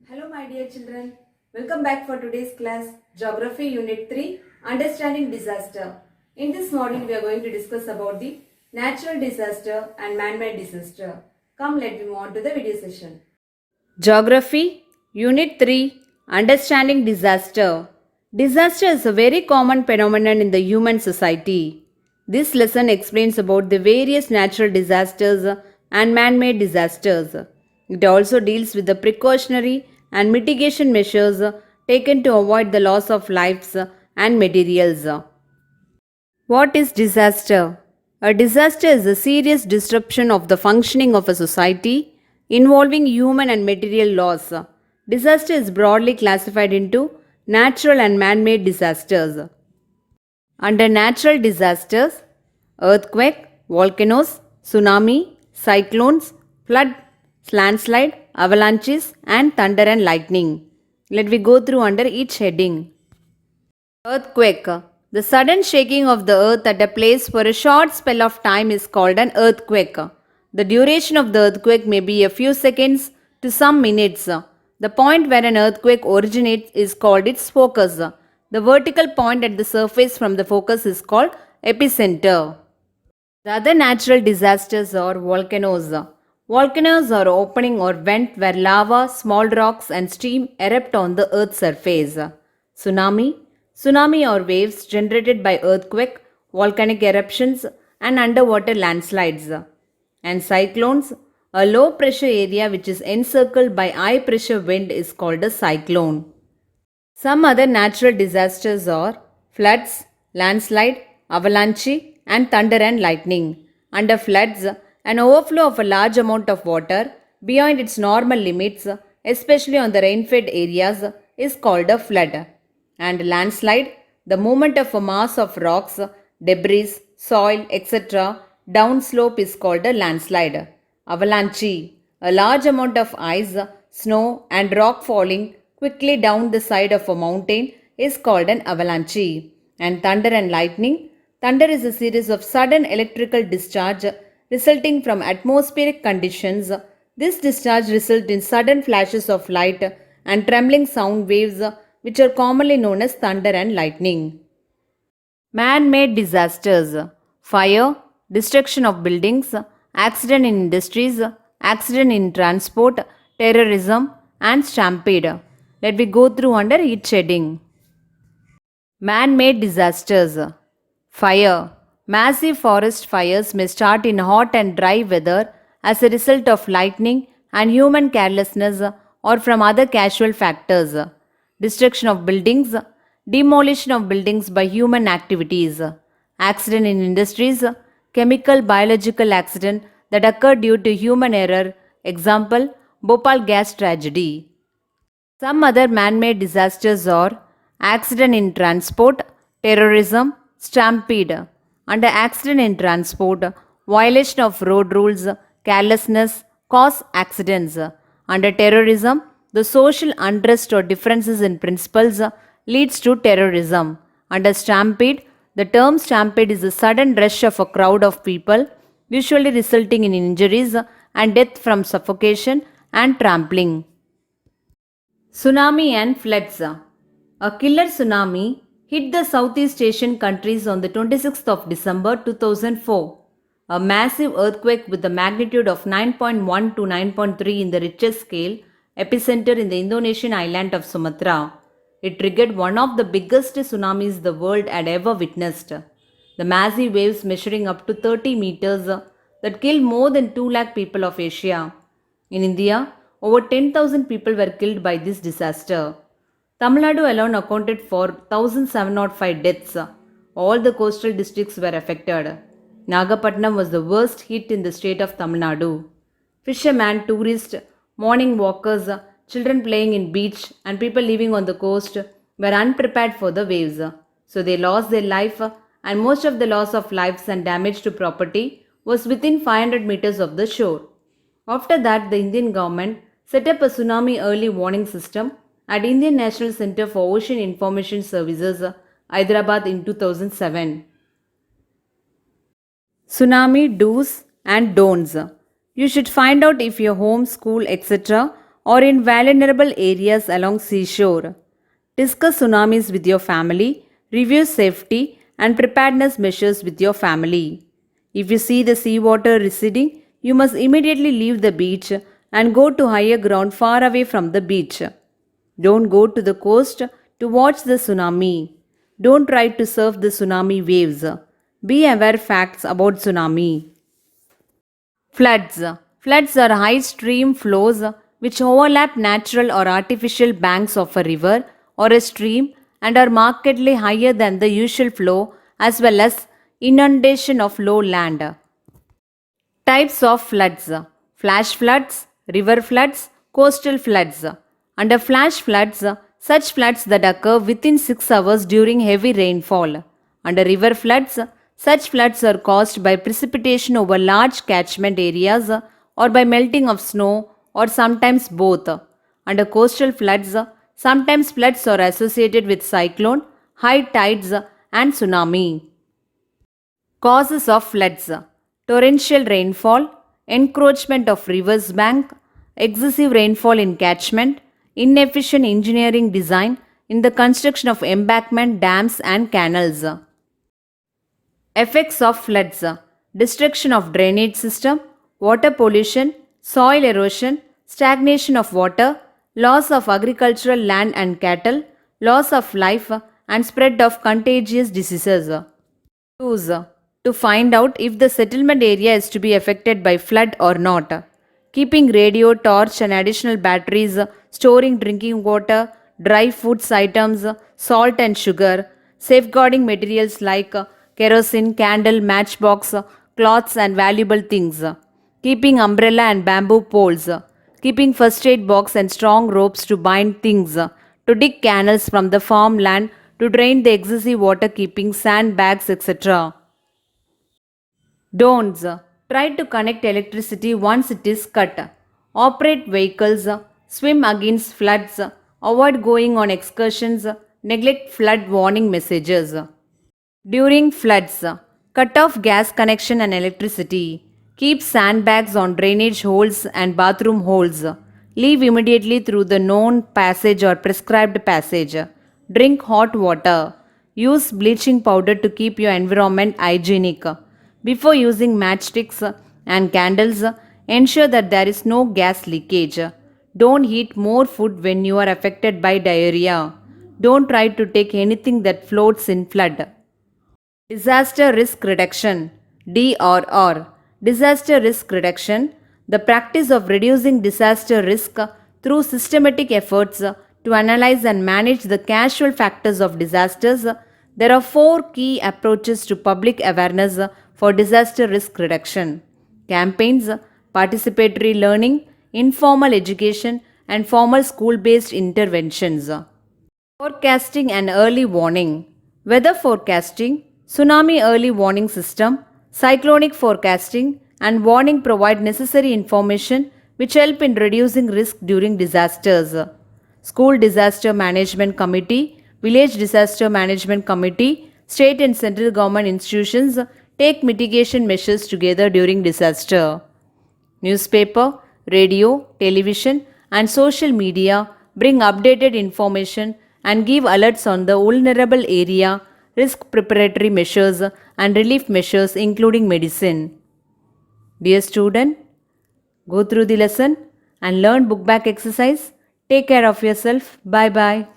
Hello my dear children, welcome back for today's class Geography Unit 3 Understanding Disaster. In this module we are going to discuss about the natural disaster and man-made disaster. Come let me move on to the video session. Geography Unit 3 Understanding Disaster. Disaster is a very common phenomenon in the human society. This lesson explains about the various natural disasters and man-made disasters. It also deals with the precautionary and mitigation measures taken to avoid the loss of lives and materials. What is disaster? A disaster is a serious disruption of the functioning of a society involving human and material loss. Disaster is broadly classified into natural and man-made disasters. Under natural disasters, earthquake, volcanoes, tsunami, cyclones, flood, landslide, avalanches, and thunder and lightning. Let me go through under each heading. Earthquake. The sudden shaking of the earth at a place for a short spell of time is called an earthquake. The duration of the earthquake may be a few seconds to some minutes. The point where an earthquake originates is called its focus. The vertical point at the surface from the focus is called epicenter. The other natural disasters are volcanoes. Volcanoes are opening or vent where lava, small rocks and steam erupt on the earth's surface. Tsunami. Tsunami are waves generated by earthquake, volcanic eruptions and underwater landslides. And cyclones. A low pressure area which is encircled by high pressure wind is called a cyclone. Some other natural disasters are floods, landslide, avalanche and thunder and lightning. Under floods, an overflow of a large amount of water beyond its normal limits, especially on the rain-fed areas, is called a flood. And landslide, the movement of a mass of rocks, debris, soil, etc. downslope is called a landslide. Avalanche, a large amount of ice, snow and rock falling quickly down the side of a mountain is called an avalanche. And thunder and lightning, thunder is a series of sudden electrical discharge resulting from atmospheric conditions. This discharge results in sudden flashes of light and trembling sound waves which are commonly known as thunder and lightning. Man-made disasters: fire, destruction of buildings, accident in industries, accident in transport, terrorism and stampede. Let me go through under each heading. Man-made disasters. Fire. Massive forest fires may start in hot and dry weather as a result of lightning and human carelessness or from other casual factors. Destruction of buildings. Demolition of buildings by human activities. Accident in industries. Chemical biological accident that occur due to human error. Example, Bhopal gas tragedy. Some other man-made disasters are accident in transport, terrorism, stampede. Under accident in transport, violation of road rules, carelessness cause accidents. Under terrorism, the social unrest or differences in principles leads to terrorism. Under stampede, the term stampede is a sudden rush of a crowd of people, usually resulting in injuries and death from suffocation and trampling. Tsunami and floods. A killer tsunami hit the Southeast Asian countries on the 26th of December 2004. A massive earthquake with a magnitude of 9.1 to 9.3 in the Richter scale, epicenter in the Indonesian island of Sumatra. It triggered one of the biggest tsunamis the world had ever witnessed. The massive waves measuring up to 30 meters that killed more than 2 lakh people of Asia. In India, over 10,000 people were killed by this disaster. Tamil Nadu alone accounted for 1,705 deaths. All the coastal districts were affected. Nagapattinam was the worst hit in the state of Tamil Nadu. Fishermen, tourists, morning walkers, children playing in beach and people living on the coast were unprepared for the waves. So they lost their life and most of the loss of lives and damage to property was within 500 meters of the shore. After that, the Indian government set up a tsunami early warning system at Indian National Center for Ocean Information Services, Hyderabad in 2007. Tsunami do's and don'ts. You should find out if your home, school, etc. or in vulnerable areas along seashore. Discuss tsunamis with your family, review safety and preparedness measures with your family. If you see the seawater receding, you must immediately leave the beach and go to higher ground far away from the beach. Don't go to the coast to watch the tsunami. Don't try to surf the tsunami waves. Be aware facts about tsunami. Floods. Floods are high stream flows which overlap natural or artificial banks of a river or a stream and are markedly higher than the usual flow as well as inundation of low land. Types of floods: flash floods, river floods, coastal floods. Under flash floods, such floods that occur within 6 hours during heavy rainfall. Under river floods, such floods are caused by precipitation over large catchment areas or by melting of snow or sometimes both. Under coastal floods, sometimes floods are associated with cyclone, high tides and tsunami. Causes of floods: torrential rainfall, encroachment of rivers bank, excessive rainfall in catchment, inefficient engineering design in the construction of embankment, dams and canals. Effects of floods: destruction of drainage system, water pollution, soil erosion, stagnation of water, loss of agricultural land and cattle, loss of life and spread of contagious diseases. Use to find out if the settlement area is to be affected by flood or not. Keeping radio, torch and additional batteries, storing drinking water, dry foods items, salt and sugar, safeguarding materials like kerosene, candle, matchbox, cloths and valuable things. Keeping umbrella and bamboo poles. Keeping first aid box and strong ropes to bind things. To dig canals from the farmland to drain the excessive water, keeping sandbags, etc. Don'ts. Try to connect electricity once it is cut. Operate vehicles. Swim against floods. Avoid going on excursions. Neglect flood warning messages. During floods, cut off gas connection and electricity. Keep sandbags on drainage holes and bathroom holes. Leave immediately through the known passage or prescribed passage. Drink hot water. Use bleaching powder to keep your environment hygienic. Before using matchsticks and candles, ensure that there is no gas leakage. Don't eat more food when you are affected by diarrhea. Don't try to take anything that floats in flood. Disaster Risk Reduction (DRR). Disaster Risk Reduction, the practice of reducing disaster risk through systematic efforts to analyze and manage the casual factors of disasters. There are 4 key approaches to public awareness for disaster risk reduction: campaigns, participatory learning, informal education, and formal school-based interventions. Forecasting and early warning. Weather forecasting, tsunami early warning system, cyclonic forecasting, and warning provide necessary information which help in reducing risk during disasters. School Disaster Management Committee, Village Disaster Management Committee, state and central government institutions take mitigation measures together during disaster. Newspaper, radio, television, and social media bring updated information and give alerts on the vulnerable area, risk preparatory measures, and relief measures, including medicine. Dear student, go through the lesson and learn book back exercise. Take care of yourself. Bye bye.